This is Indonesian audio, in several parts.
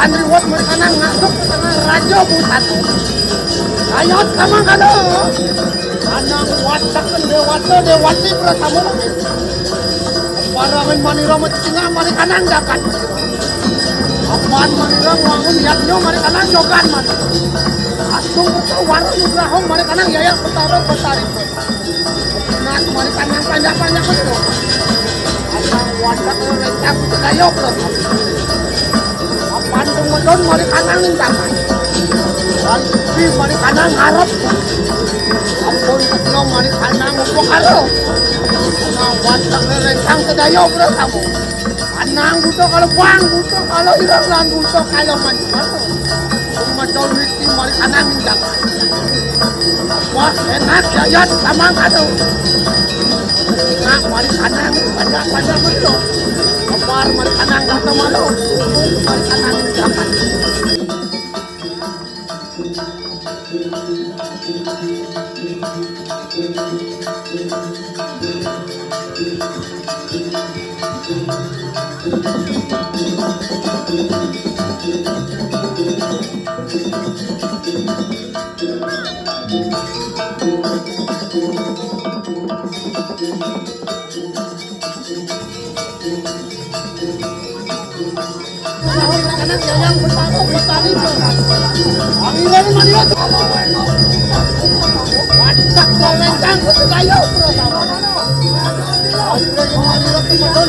Panriwat mereka nang masuk ke tengah raja butat. Ayat kamang kado. Anang watakan dewata dewati bertamu. Parangan manira mecinga mereka nang dakan. Aman manira wangun yatnyo mereka nang jogan man. Asung betul waru nugrahong mereka nang yayak betara betari. Nak mereka nang panjang-panjang betul. Anang watakan rencang sedayok lepas. Pandung medon mari kanang ning damai. Ranti mari kanang harap. Ampun ketno mari kanang upo karo. Nah watak rencang kedayo bro kamu. Kanang buto kalau bang buto kalau irang lan buto kalau macam. Medon mesti mari kanang ning damai. Wah enak jayat samang kado. Nah mari kanang pada medon. Kapar mari kanang kata malu. Mari kanang dapat. Yang bertaruh bertani angin mania kalau watak lencang ke kayu pertama angin mania kemedon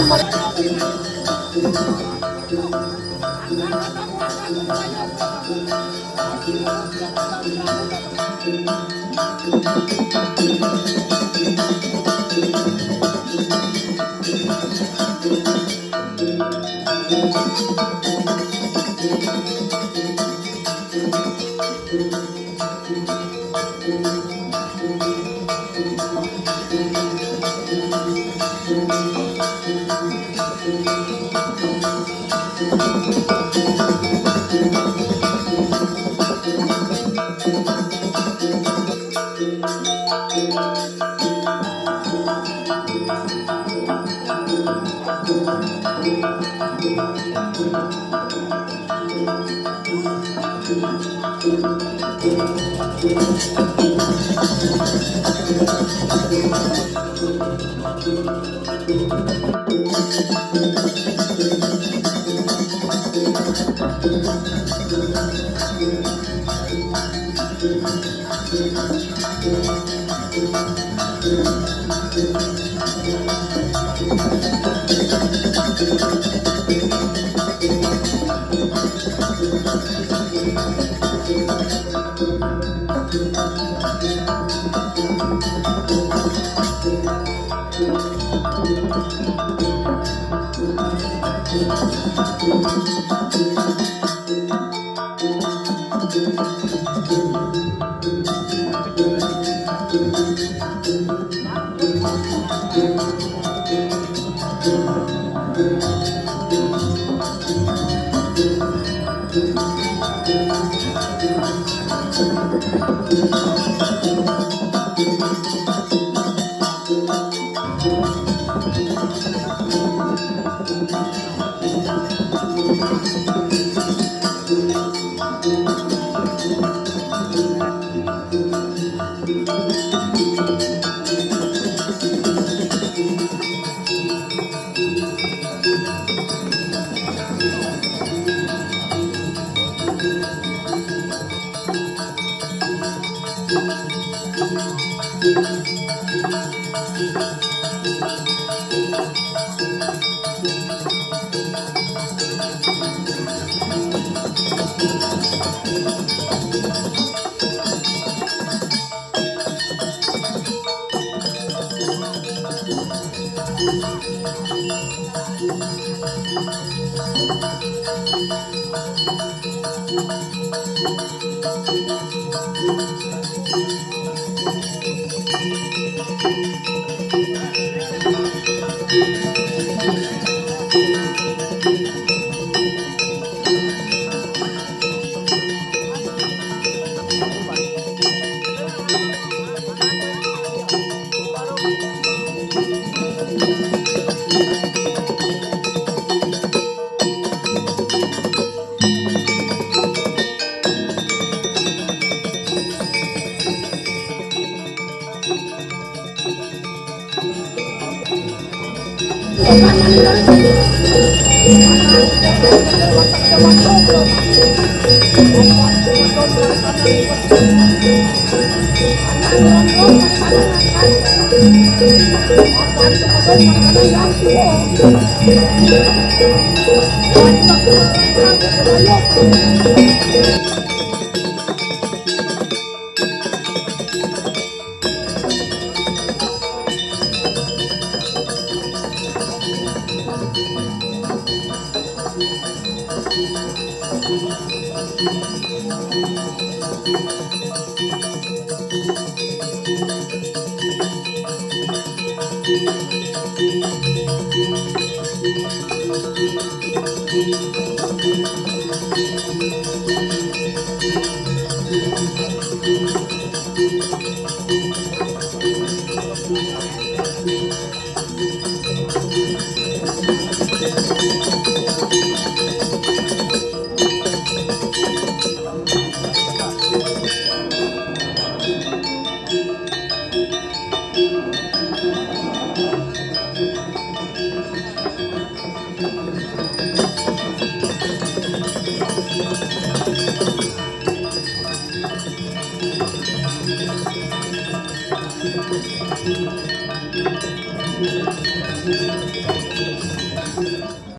Thank you.